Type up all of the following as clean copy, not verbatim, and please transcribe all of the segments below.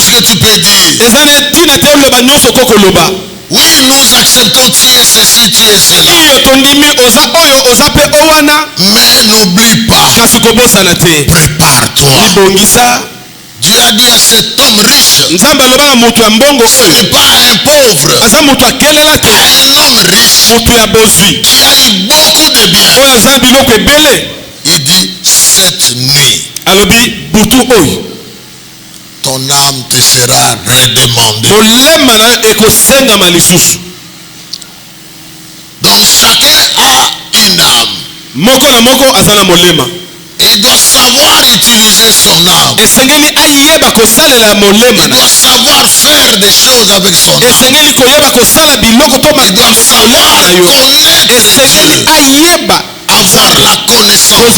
ce que tu peux dire. Oui, nous acceptons tu es ceci, tu es cela. Mais n'oublie pas, prépare-toi. Dieu a dit à cet homme riche, ce n'est pas un pauvre, un homme riche qui a eu beaucoup de biens. Il dit, cette nuit, ton âme te sera redemandée. Donc chacun a une âme. Et il doit savoir utiliser son âme. Il doit savoir faire des choses avec son âme. Il doit savoir connaître Dieu. Avoir la connaissance.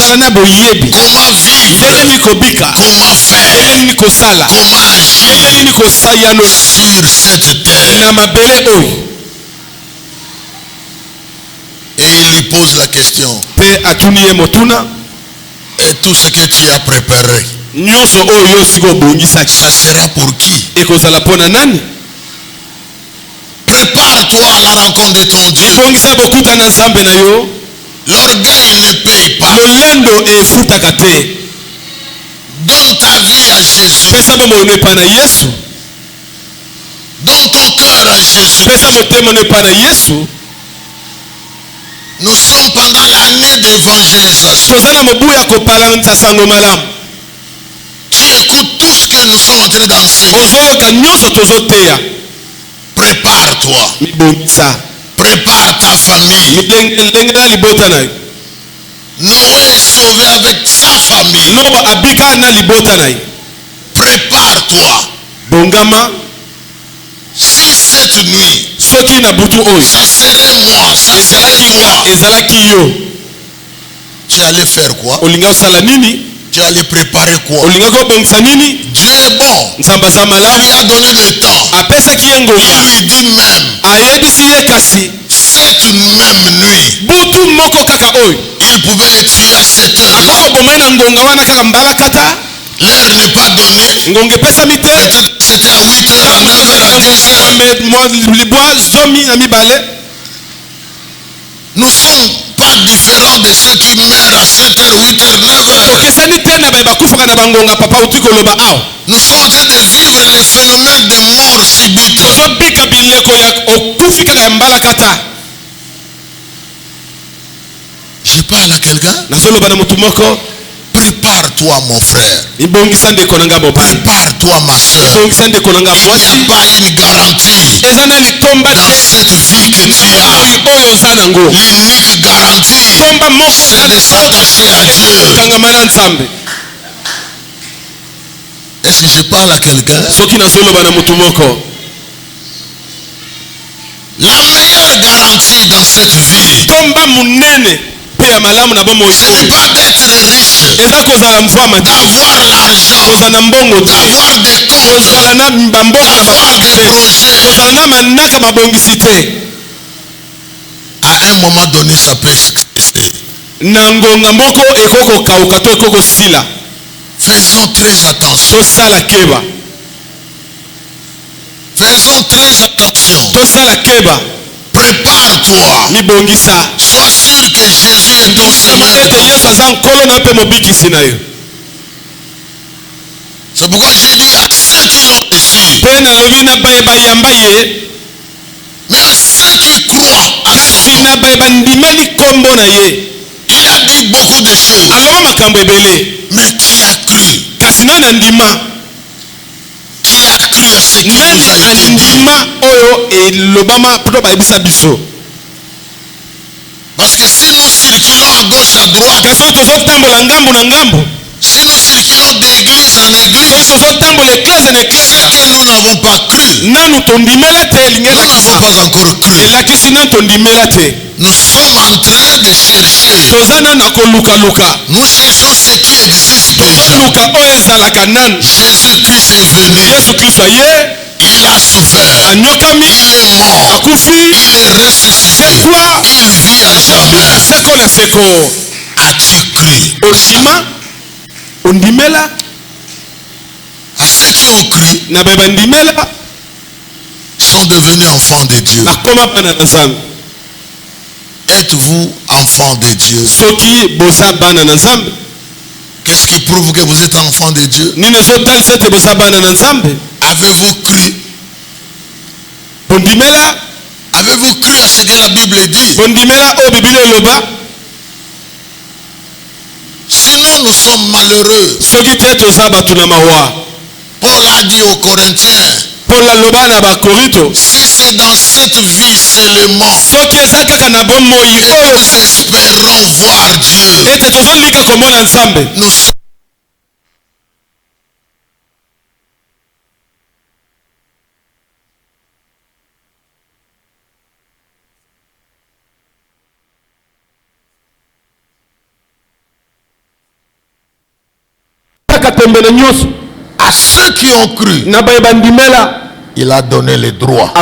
Comment vivre. Comment faire. Comment agir sur cette terre. Et il lui pose la question. Et tout ce que tu as préparé, ça sera pour qui? Prépare-toi à la rencontre de ton Dieu. L'orgueil ne paye pas. Donne ta vie à Jésus. Donne ton cœur à Jésus. Nous sommes pendant l'année d'évangélisation. Tu écoutes tout ce que nous sommes en train d'enseigner. Prépare-toi. Prépare ta famille. Noé est sauvé avec sa famille. Prépare-toi. Si cette nuit, ça serait moi, ça serait toi, tu allais faire quoi? Tu allais préparer quoi? Dieu est bon. Il lui a donné le temps. Il lui dit même, cette même nuit, il pouvait le tuer à 7 heures. L'heure n'est pas donnée. Peut-être c'était à 8 heures, à 9 heures, à 10 heures. Nous ne sommes pas différents de ceux qui meurent à 7 heures, 8 heures, 9 heures. Nous sommes en train de vivre les phénomènes de mort subite. Je parle à quelqu'un. Prépare-toi mon frère. Prépare-toi ma soeur. Il n'y a pas une garantie dans cette vie que tu as. L'unique garantie, c'est de s'attacher à Dieu. Est-ce que je parle à quelqu'un? La meilleure garantie dans cette vie, ce n'est pas d'être riche, d'avoir l'argent, d'avoir des comptes, d'avoir des projets. À un moment donné, ça peut se casser. Faisons très attention. Faisons très attention. Prépare-toi. Sois sûr que Jésus est ton Seigneur. C'est pourquoi j'ai dit à ceux qui l'ont reçu, même ceux qui croient à son nom, il a dit beaucoup de choses. Mais qui a cru? Qui a cru à ce qui nous a été dit? Parce que si nous circulons à gauche, à droite, si nous circulons d'église en église, ce que nous n'avons pas cru, nous n'avons pas encore cru. Nous sommes en train de chercher. Nous cherchons ce qui existe déjà. Jésus-Christ est venu. Il a souffert. Il est mort. Il est ressuscité. Il vit à jamais. As-tu cru? À ceux qui ont cru sont devenus enfants de Dieu. Êtes-vous enfants de Dieu? Qu'est-ce qui prouve que vous êtes enfants de Dieu? Avez-vous cru? Avez-vous cru à ce que la Bible dit? Sinon nous sommes malheureux. Paul a dit aux Corinthiens, si c'est dans cette vie seulement que nous espérons voir Dieu, nous sommes à ceux qui ont cru, il a donné les droits,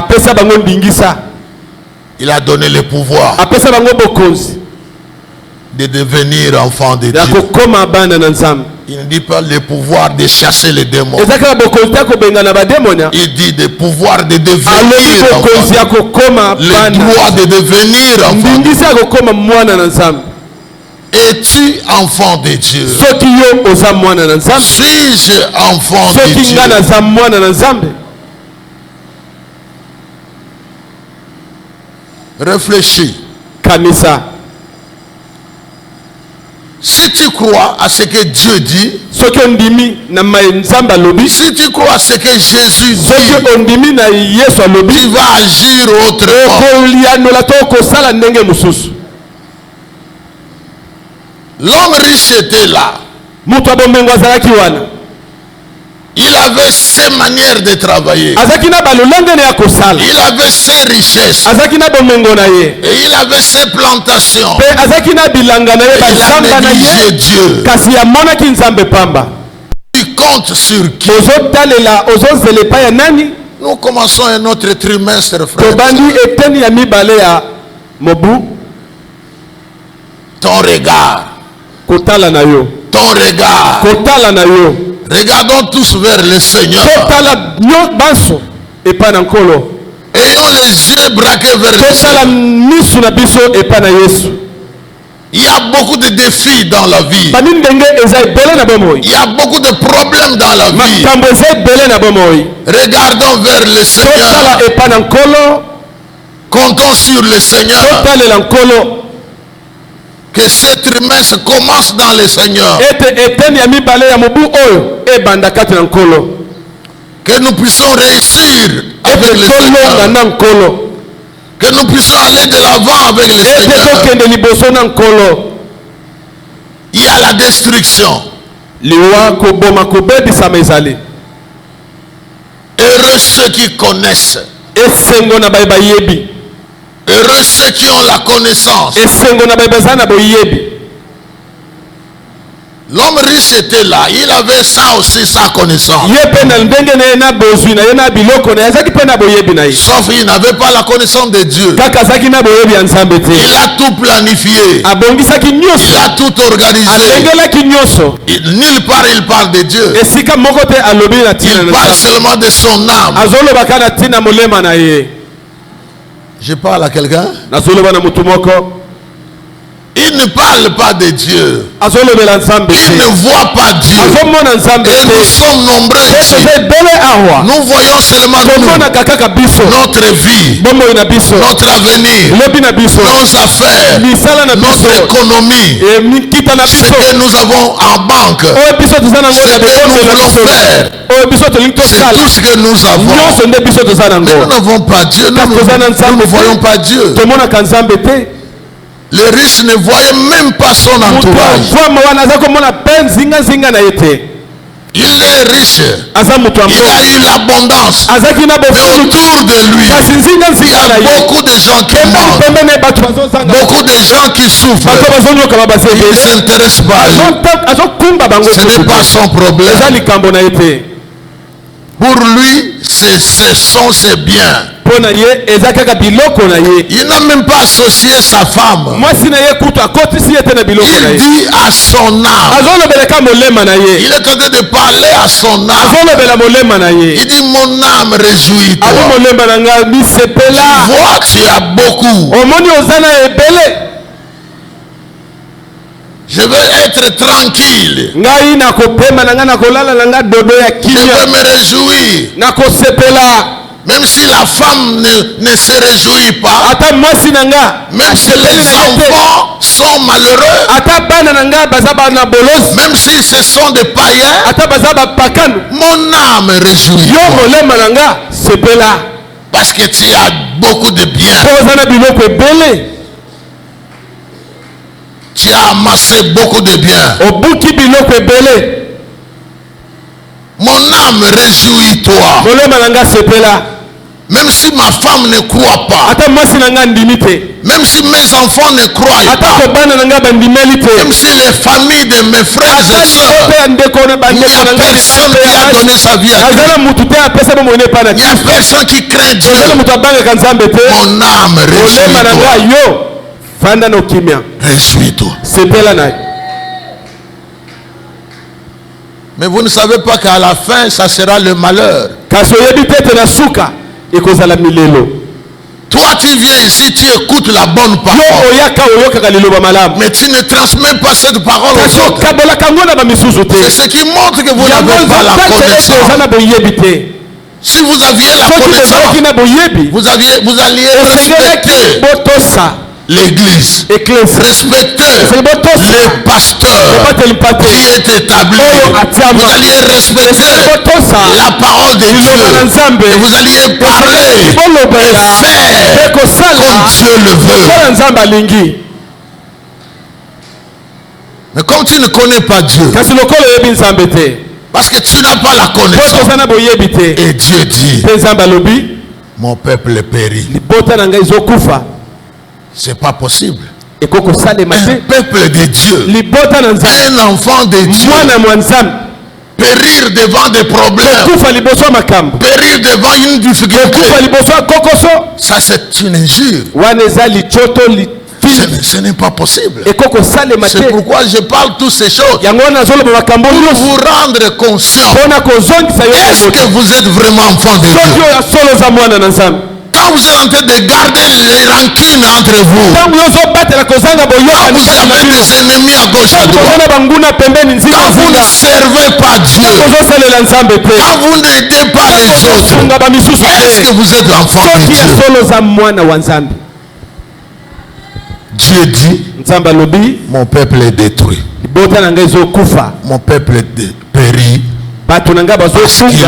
il a donné le pouvoir de devenir enfant de Dieu. Il ne dit pas le pouvoir de chasser les démons, il dit le pouvoir de devenir enfant, le droit de devenir enfant. Es-tu enfant de Dieu? Suis-je enfant de Dieu? Réfléchis. Si tu crois à ce que Dieu dit, si tu crois à ce que Jésus dit, tu vas agir autrement. L'homme riche était là. Il avait ses manières de travailler. Il avait ses richesses. Et il avait ses plantations. Et il a négligé Dieu. Tu comptes sur qui? Nous commençons un autre trimestre, frère. Ton regard. Ton regard. Regardons tous vers le Seigneur. Ayons les yeux braqués vers le Seigneur. Il y a beaucoup de défis dans la vie. Il y a beaucoup de problèmes dans la vie. Regardons vers le Seigneur. Comptons sur le Seigneur. Que ce trimestre commence dans le Seigneur. Que nous puissions réussir avec le Seigneur. Que nous puissions aller de l'avant avec le Seigneur. Il y a la destruction. Heureux ceux qui connaissent. Heureux ceux qui ont la connaissance. L'homme riche était là. Il avait ça aussi, sa connaissance. Sauf qu'il n'avait pas la connaissance de Dieu. Il a tout planifié. Il a tout organisé. Nulle part il parle de Dieu. Il parle seulement de son âme. Je parle à quelqu'un. Il ne parle pas de Dieu. Il ne voit pas Dieu. Et nous sommes nombreux ici. Nous voyons seulement notre vie, notre avenir, nos affaires, notre économie, ce que nous avons en banque, ce que nous voulons faire. C'est tout ce que nous avons. Mais nous n'avons pas Dieu. Nous ne voyons pas Dieu. Les riches ne voyaient même pas son entourage. Il est riche. Il a eu l'abondance. Mais autour de lui, il y a beaucoup de gens qui manquent. Beaucoup de gens qui souffrent. Il ne s'intéresse pas à lui. Ce n'est pas son problème. Pour lui, ce sont ses biens. Il n'a même pas associé sa femme. Il dit à son âme. Il est en train de parler à son âme. Il dit mon âme réjouis-toi. Tu vois, tu as beaucoup. Je veux être tranquille. Je veux me réjouir. Même si la femme ne se réjouit pas, même si les enfants sont malheureux, même si ce sont des païens, mon âme réjouit. Parce que tu as beaucoup de biens. Tu as amassé beaucoup de biens. Mon âme réjouis-toi. Même si ma femme ne croit pas, même si mes enfants ne croient pas, même si les familles de mes frères et sœurs, il n'y a personne qui a donné sa vie à Dieu. Il n'y a personne qui craint Dieu. Mon âme réjouis-toi. Réjouis-toi. Mais vous ne savez pas qu'à la fin, ça sera le malheur. Toi, tu viens ici, tu écoutes la bonne parole. Mais tu ne transmets pas cette parole aux autres. C'est ce qui montre que vous n'avez pas la connaissance. Si vous aviez la connaissance, vous alliez respecter l'église, respecter le pasteur qui est établi. Vous alliez respecter la parole de Dieu. Et vous alliez parler et faire comme Dieu le veut. Mais comme tu ne connais pas Dieu, parce que tu n'as pas la connaissance, et Dieu dit, mon peuple périt. C'est pas possible. Un peuple de Dieu, un enfant de Dieu, périr devant des problèmes, périr devant une difficulté, ça c'est une injure. Ce n'est pas possible. C'est pourquoi je parle toutes ces choses pour vous rendre conscient. Est-ce que vous êtes vraiment enfant de Dieu? Quand vous êtes en train de garder les rancunes entre vous, quand vous avez des ennemis à gauche à droite, quand vous ne servez pas Dieu, quand vous n'aidez pas les autres, est-ce que vous êtes enfant de Dieu? Dieu dit, mon peuple est détruit, mon peuple est péri, parce qu'il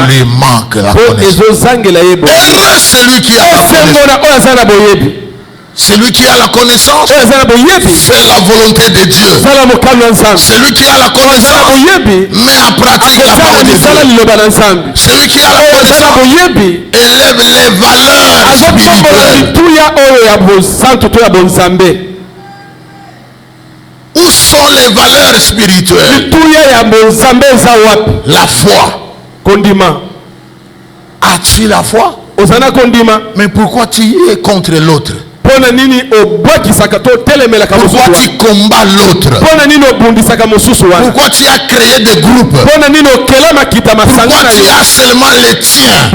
lui manque la connaissance. Heureux celui qui a la connaissance. Celui qui a la connaissance fait la volonté de Dieu. Celui qui a la connaissance met en pratique la parole de Dieu. Celui qui a la connaissance élève les valeurs spirituelles. Où sont les valeurs spirituelles? La foi. As-tu la foi? Mais pourquoi tu es contre l'autre? Pourquoi tu combats l'autre? Pourquoi tu as créé des groupes? Pourquoi tu as seulement les tiens?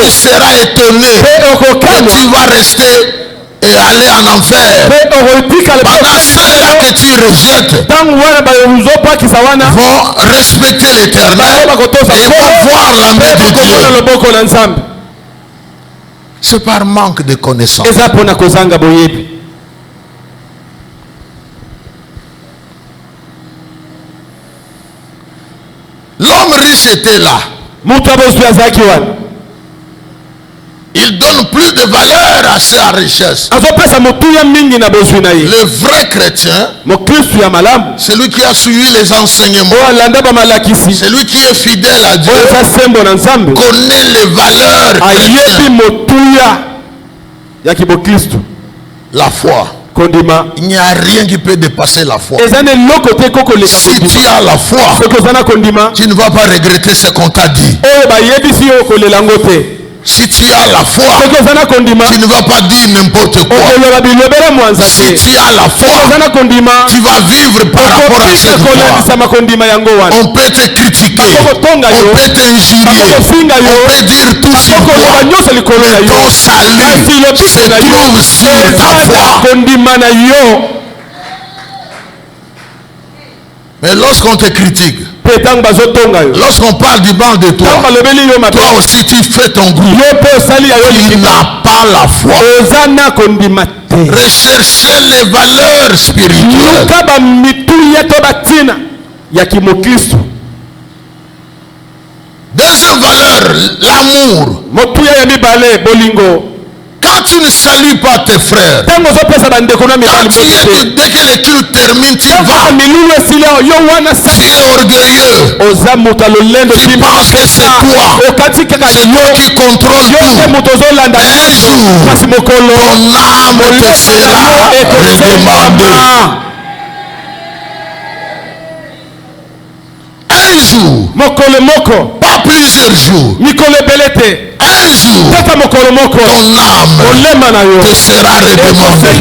Tu seras étonné que tu vas rester et aller en enfer. Pendant ceux-là que tu rejettes vont respecter l'Éternel et vont voir la main de Dieu. C'est par manque de connaissance. L'homme riche était là. Il donne plus de valeur à sa richesse. Le vrai chrétien, celui qui a suivi les enseignements, celui qui est fidèle à Dieu, connaît les valeurs chrétiennes. La foi. Il n'y a rien qui peut dépasser la foi. Si tu as la foi, tu ne vas pas regretter ce qu'on t'a dit. Si tu as la foi, tu ne vas pas dire n'importe quoi. Si tu as la foi, tu vas vivre par rapport à cette foi. On peut te critiquer, on peut t'injurier, on peut dire tout sur toi. Ton salut se trouve sur ta foi. Mais lorsqu'on te critique, lorsqu'on parle du mal de toi, toi aussi tu fais ton groupe. Tu n'as pas la foi. Recherchez les valeurs spirituelles. Deuxième valeur, l'amour. Quand tu ne salues pas tes frères, dès que le culte termine, tu vas. Tu es orgueilleux. Tu penses que c'est toi. C'est toi qui contrôle tout. Un jour, ton âme te sera redemandée. Un jour, pas plusieurs jours. Un jour, ton âme te sera redemandée.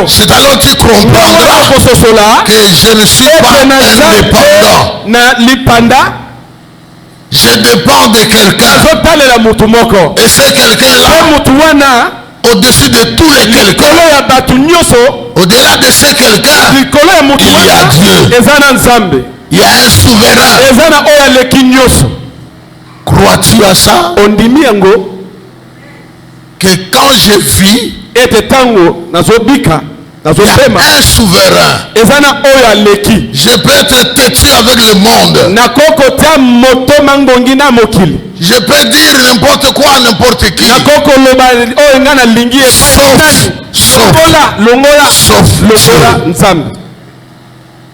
C'est alors tu comprendras que je ne suis pas indépendant. Je dépends de quelqu'un. Et c'est quelqu'un-là, au-dessus de tous les quelqu'un, au-delà de ce quelqu'un, il y a Dieu. Il y a un souverain. Crois-tu à ça? Que quand je vis, il y a un souverain. Je peux être têtu avec le monde. Je peux dire n'importe quoi à n'importe qui.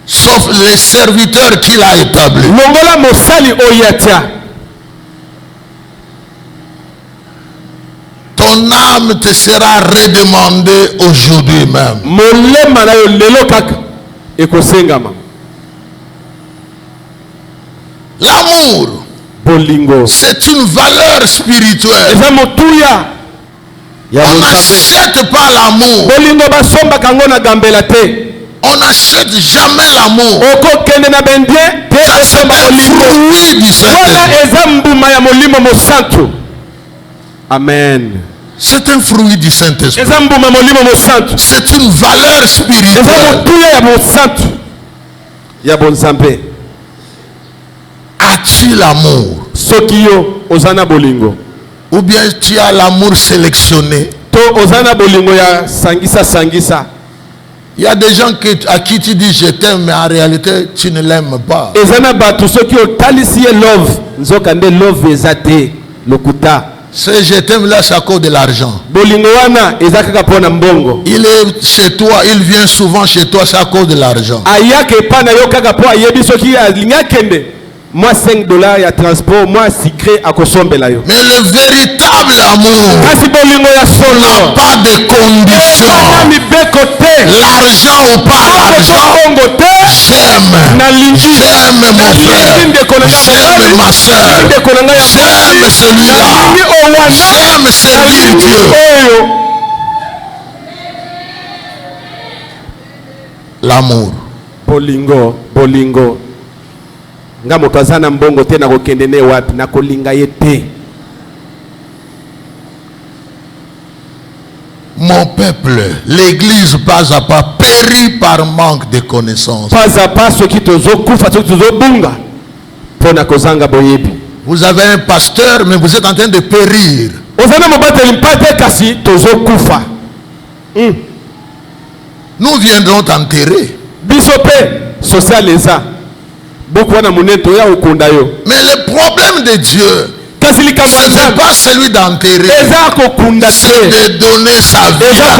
Sauf les serviteurs qu'il a établis. Ton âme te sera redemandée aujourd'hui même. L'amour, c'est une valeur spirituelle. On n'achète pas l'amour. On n'achète jamais l'amour. C'est un fruit du Saint-Esprit. Amen. C'est un fruit du Saint-Esprit. C'est une valeur spirituelle. As-tu l'amour? Ou bien tu as l'amour sélectionné? Il y a des gens à qui tu dis je t'aime, mais en réalité tu ne l'aimes pas. C'est je t'aime là, c'est à cause de l'argent. Il est chez toi, il vient souvent chez toi, c'est à cause de l'argent. Moi $5 il y a transport, moi secret à consommer là. Mais le véritable amour n'a pas de conditions. L'argent ou pas l'argent, j'aime mon frère, j'aime ma soeur, j'aime celui-là, j'aime servir Dieu. L'amour. Bolingo. Nga moto azana mbongo te na kokende ne wapi na kolinga ye te. Mon peuple, l'église pas à pas périt par manque de connaissances. Pas à pas ceux qui tozo kufa ceux qui tozo bunga pona kozanga boyebi. Vous avez un pasteur mais vous êtes en train de périr. Ozana mobateli mpate kasi tozo kufa. Nous viendrons t'enterrer. Bisope social eza. Mais le problème de Dieu, ce n'est pas celui d'enterrer, c'est de donner sa vie à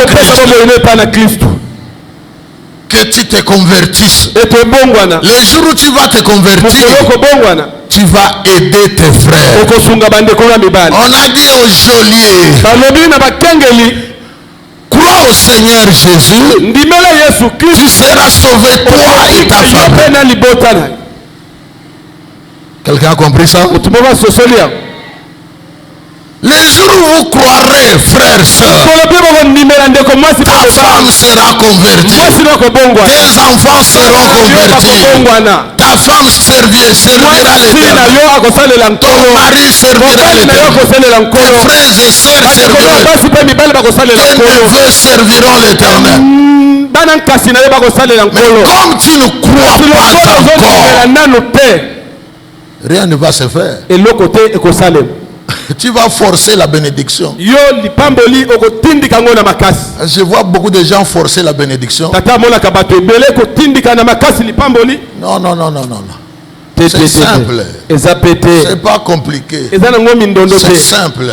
Christ. Que tu te convertisses. Le jour où tu vas te convertir, tu vas aider tes frères. On a dit aux geôliers, crois au Seigneur Jésus, tu seras sauvé toi et ta famille. Les jours où vous croirez, frères, sœurs, ta femme sera convertie. Tes enfants seront convertis. Ta femme servira l'Éternel. Ton mari servira l'Éternel. Tes frères et sœurs serviront l'Éternel. Tes neveux serviront l'Éternel. Mais comme tu ne crois pas encore, rien ne va se faire. Tu vas forcer la bénédiction. Je vois beaucoup de gens forcer la bénédiction. Non, non, non, non, non. C'est simple. C'est pas compliqué. C'est simple.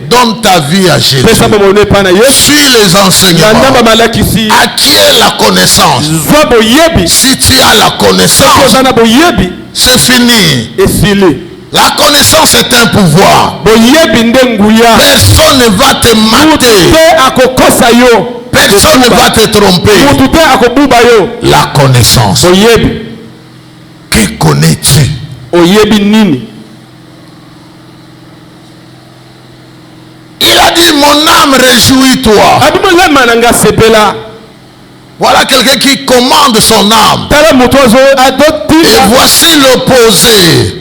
Donne ta vie à Jésus. Suis les enseignements. Acquiers la connaissance. Si tu as la connaissance, c'est fini. La connaissance est un pouvoir. Personne ne va te mater. Personne ne va te tromper. La connaissance. Que connais-tu? Il a dit, mon âme, réjouis-toi. Voilà quelqu'un qui commande son âme. Et voici l'opposé.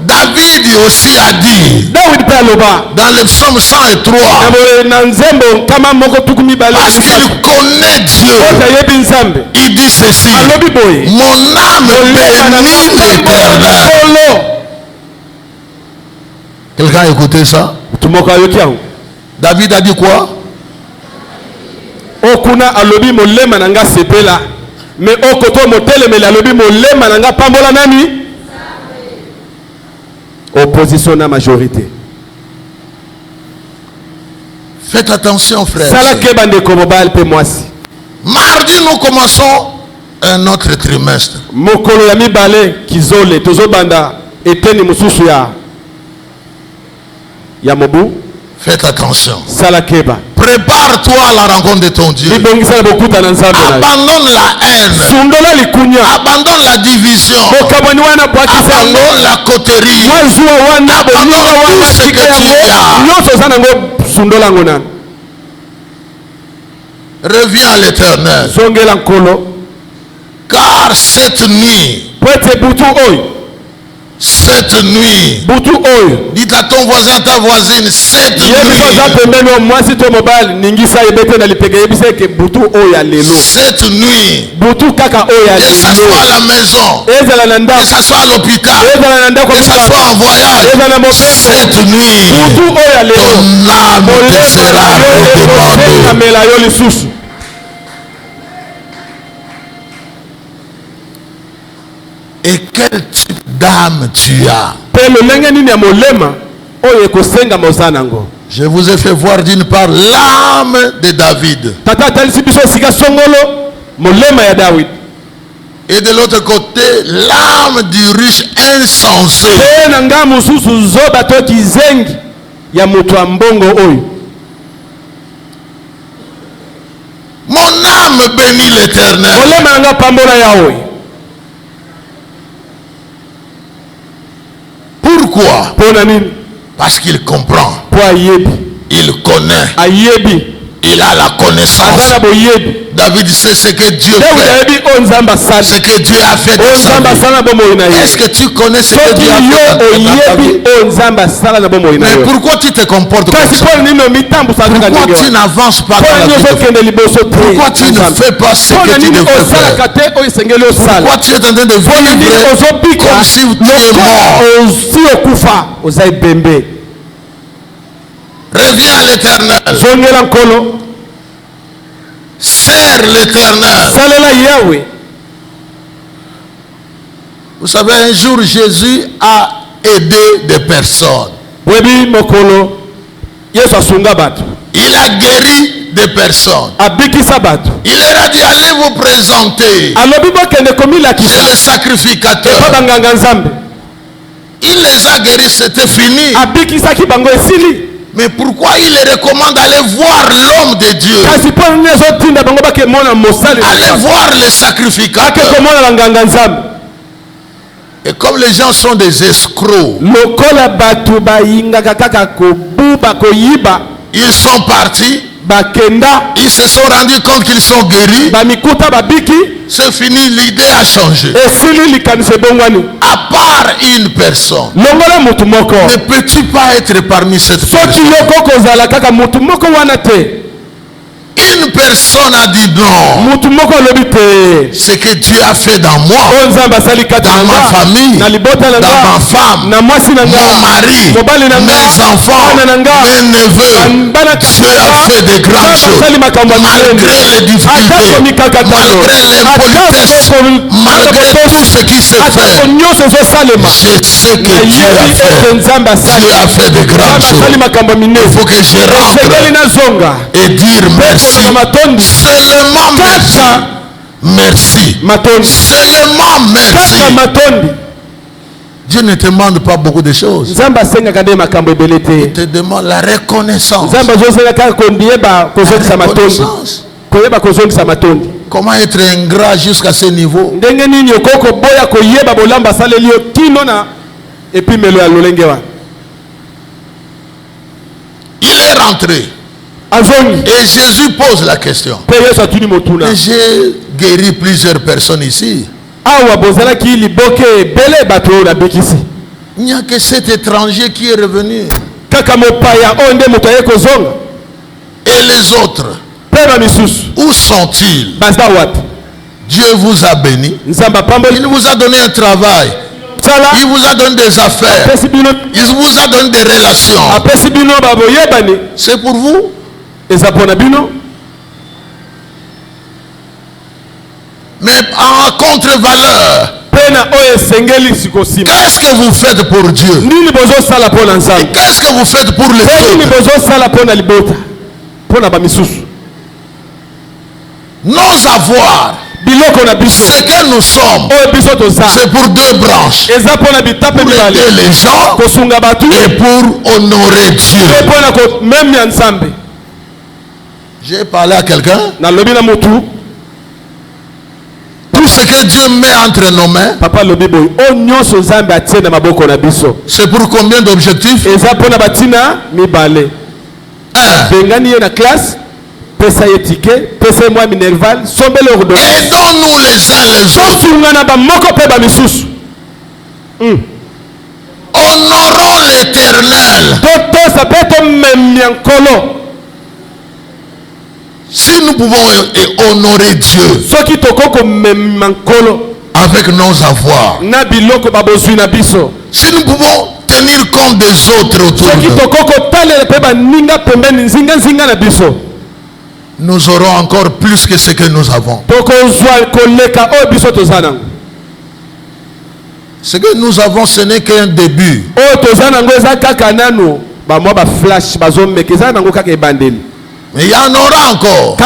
David aussi a dit dans le psaume 103, parce qu'il connaît Dieu, il dit ceci: mon âme bénit l'Éternel. Quelqu'un a écouté ça? David a dit quoi? Okuna alobi molema nanga sepela, mais okoto motelemeli alobi molema nanga pambola nani? Opposition na majorité. Faites attention, frère. Mardi nous commençons un autre trimestre. Mokolo ya mibale kizole tozobanda eteni mususu ya mobu. Faites attention. Prépare-toi à la rencontre de ton Dieu. Abandonne la haine. Abandonne la division. Abandonne la coterie. Abandonne tout ce que tu as. Reviens à l'Éternel. Car cette nuit, dites à ton voisin, ta voisine, cette nuit, que ça soit à la maison, que ça soit à l'hôpital, que ça soit en voyage, cette nuit, ton âme te sera redemandée. Et quel type d'âme tu as? Je vous ai fait voir d'une part l'âme de David. Et de l'autre côté, l'âme du riche insensé. Mon âme bénit l'Éternel. Pourquoi? Parce qu'il comprend. Il connaît. Il a la connaissance. David sait ce que Dieu fait. Ce que Dieu a fait dans sa vie. Est-ce que tu connais ce que Dieu a fait dans ta vie? Mais pourquoi tu te comportes comme ça? Pourquoi tu n'avances pas dans la vie? Pourquoi tu ne fais pas ce que tu devrais faire? Pourquoi tu es en train de vivre comme si tu es mort? Reviens à l'Éternel. Sers l'Éternel. Vous savez, un jour Jésus a aidé des personnes. Il a guéri des personnes. Il leur a dit, allez vous présenter chez le sacrificateur. Il les a guéris, c'était fini. Mais pourquoi il les recommande d'aller voir l'homme de Dieu? Allez voir les sacrificateurs. Et comme les gens sont des escrocs, ils sont partis. Ils se sont rendus compte qu'ils sont guéris. C'est fini, l'idée a changé. À part une personne, ne peux-tu pas être parmi cette personne? Une personne a dit non. Ce que tu as fait dans moi, dans ma famille, dans ma femme, mon mari, mes enfants, mes neveux, tu as fait de grandes choses. Malgré les difficultés, malgré l'impolitesse, malgré tout ce qui s'est fait, je sais que tu as fait de grandes choses. Il faut que je rentre et dire merci. Seulement merci. Merci. Seulement merci. Dieu ne te demande pas beaucoup de choses. Il te demande la reconnaissance. Comment être ingrat jusqu'à ce niveau? Il est rentré. Et Jésus pose la question. J'ai guéri plusieurs personnes ici. Il n'y a que cet étranger qui est revenu. Et les autres, où sont-ils? Dieu vous a béni. Il vous a donné un travail. Il vous a donné des affaires. Il vous a donné des relations. C'est pour vous. Mais en contre-valeur, qu'est-ce que vous faites pour Dieu? Et qu'est-ce que vous faites pour les autres? Nos avoirs, ce que nous sommes, c'est pour deux branches. Pour aider les gens et pour honorer Dieu. J'ai parlé à quelqu'un. Tout ce que Dieu met entre nos mains, c'est pour combien d'objectifs? Aidons-nous les uns les autres. Honorons l'Éternel. Si nous pouvons honorer Dieu avec nos avoirs, si nous pouvons tenir compte des autres autour de nous, nous aurons encore plus que ce que nous avons. Ce que nous avons, ce n'est qu'un début. Mais il y en aura encore.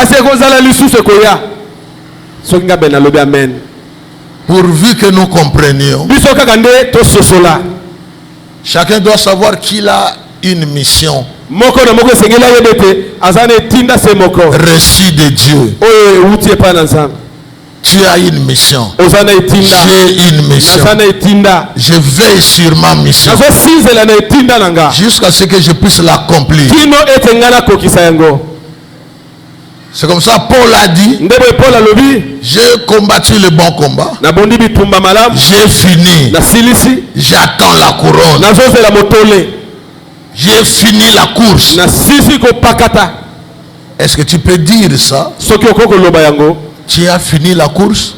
Pourvu que nous comprenions. Chacun doit savoir qu'il a une mission. Reçu de Dieu. Tu as une mission. J'ai une mission. Je veille sur ma mission jusqu'à ce que je puisse l'accomplir. C'est comme ça Paul a dit, j'ai combattu le bon combat, j'ai fini, j'attends la couronne, j'ai fini la course. Est-ce que tu peux dire ça? Tu as fini la course?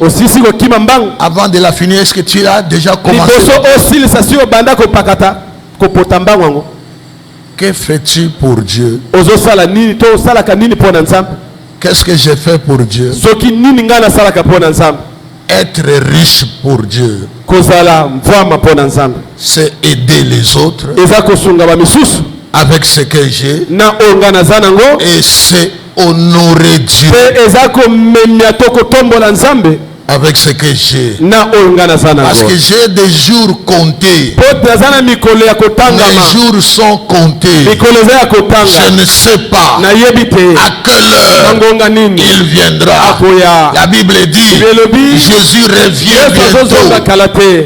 Avant de la finir, est-ce que tu as déjà commencé? Que fais-tu pour Dieu? Qu'est-ce que j'ai fait pour Dieu? Être riche pour Dieu, c'est aider les autres avec ce que j'ai, et c'est honorer Dieu. avec ce que j'ai. Parce que j'ai des jours comptés. Les jours sont comptés. Je ne sais pas à quelle heure il viendra. La Bible dit Jésus revient bientôt.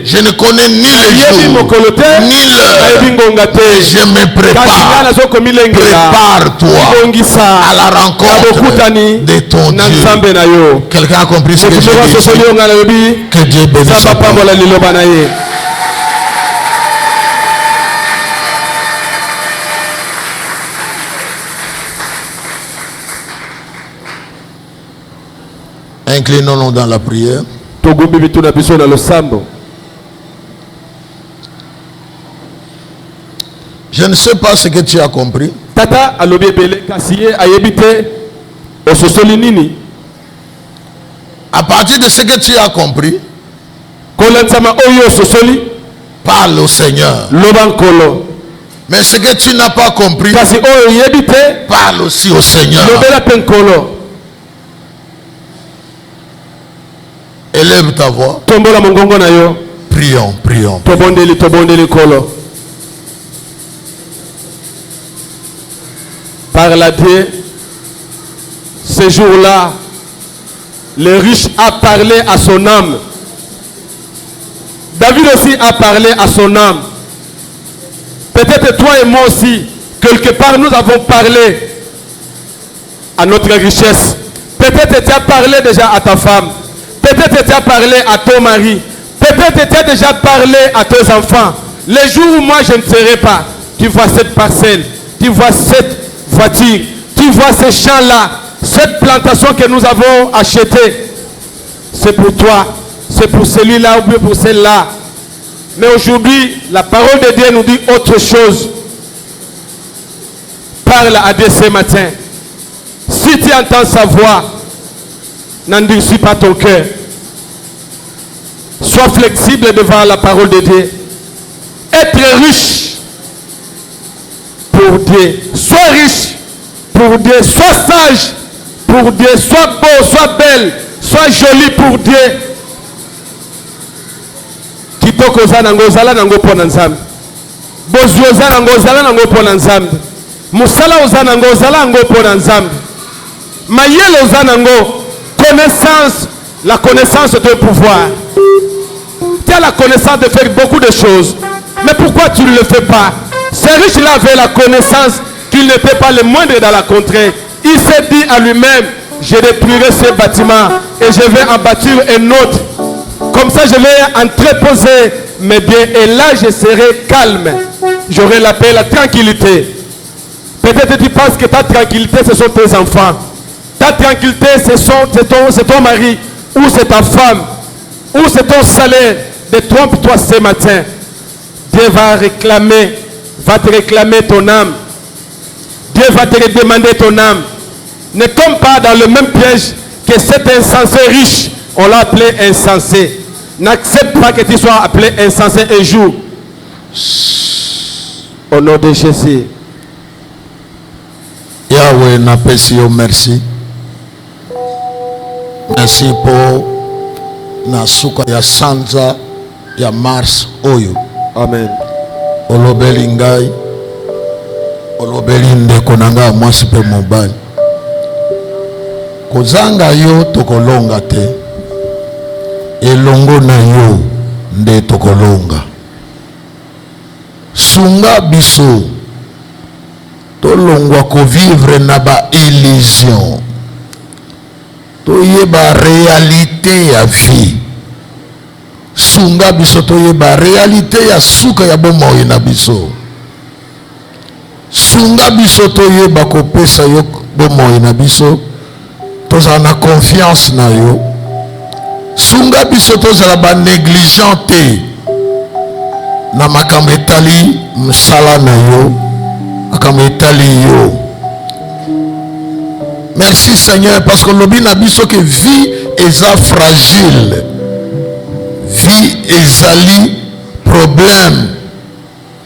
Je ne connais ni le jour ni l'heure. Je me prépare. Prépare-toi à la rencontre de ton Dieu. Quelqu'un a compris ce que je dis? Que Dieu bénisse. Inclinons-nous dans la prière. Je ne sais pas ce que tu as compris. À partir de ce que tu as compris, parle au Seigneur. Mais ce que tu n'as pas compris, parle aussi au Seigneur. Élève ta voix. Prions, prions. Parle à Dieu. Ce jour-là, le riche a parlé à son âme. David aussi a parlé à son âme. Peut-être toi et moi aussi, quelque part nous avons parlé à notre richesse. Peut-être tu as parlé déjà à ta femme. Peut-être tu as parlé à ton mari. Peut-être tu as déjà parlé à tes enfants. Les jours où moi je ne serai pas, tu vois cette parcelle, tu vois cette voiture, tu vois ces champs-là, cette plantation que nous avons achetée. C'est pour toi, c'est pour celui-là ou bien pour celle-là. Mais aujourd'hui, la parole de Dieu nous dit autre chose. Parle à Dieu ce matin. Si tu entends sa voix, n'endurcis pas ton cœur. Sois flexible devant la parole de Dieu. Être riche pour Dieu. Sois riche pour Dieu. Sois sage pour Dieu. Sois beau, sois belle, sois joli pour Dieu. Kitoko zanango zala nango pona nzambe. Bozio zanango zala nango pona nzambe. Musala ozanango zala nango pona nzambe. Mayele ozanango connaissance, la connaissance de pouvoir. Tu as la connaissance de faire beaucoup de choses. Mais pourquoi tu ne le fais pas? Ce riche-là avait la connaissance qu'il n'était pas le moindre dans la contrée. Il s'est dit à lui-même, je détruirai ce bâtiment et je vais en bâtir un autre. Comme ça, je vais entreposer mes biens et là, je serai calme. J'aurai la paix, la tranquillité. Peut-être tu penses que ta tranquillité, ce sont tes enfants. Ta tranquillité, c'est ton mari ou c'est ta femme ou c'est ton salaire. Détrompe-toi ce matin. Dieu va te réclamer ton âme. Dieu va te demander ton âme. Ne tombe pas dans le même piège que cet insensé riche. On l'a appelé insensé. N'accepte pas que tu sois appelé insensé un jour. Au nom de Jésus. Yahweh n'apprécie merci. Merci pour Nasuka ya Sanza ya Mars Oyo. Amen. Olobeli ngai. Olobeli ndeko nanga mwasi pe mobali. Kozanga yo tokolonga te. Elongo na yo nde tokolonga. Sunga biso. Tolongwa ko vivre na ba illusion. Toyeba réalité ya vie. Sunga biso toyeba réalité ya suka ya bomoi na biso. Sunga biso toyeba kopesa yo bomoi na biso. Tozala na confiance na yo. Sunga biso tozala ba négligent te. Na makambo etali msala na yo. Makambo etali yo. Merci Seigneur parce que l'obi na biso que vie est fragile. Vie ezali problème.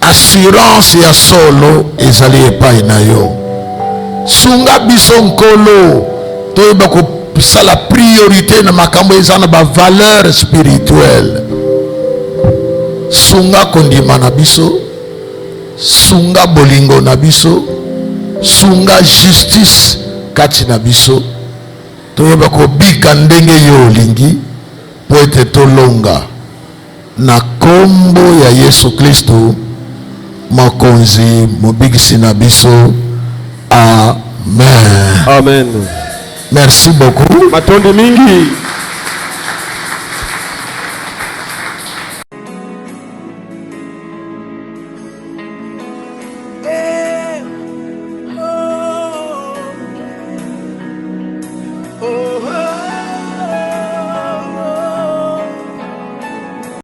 Assurance ya solo ezali epai na yo. Sunga biso nkolo toyeba ko ça la priorité na makambo ezana ba valeur spirituelle. Sunga kondima na biso, sunga bolingo na biso, sunga justice kati na biso. Toyeba ko bika ndenge yo olingi po ete tolonga na kombo ya Yesu Kristo mokonzi mobikisi na biso. Amen. Amen. Merci beaucoup. Matondi mingi.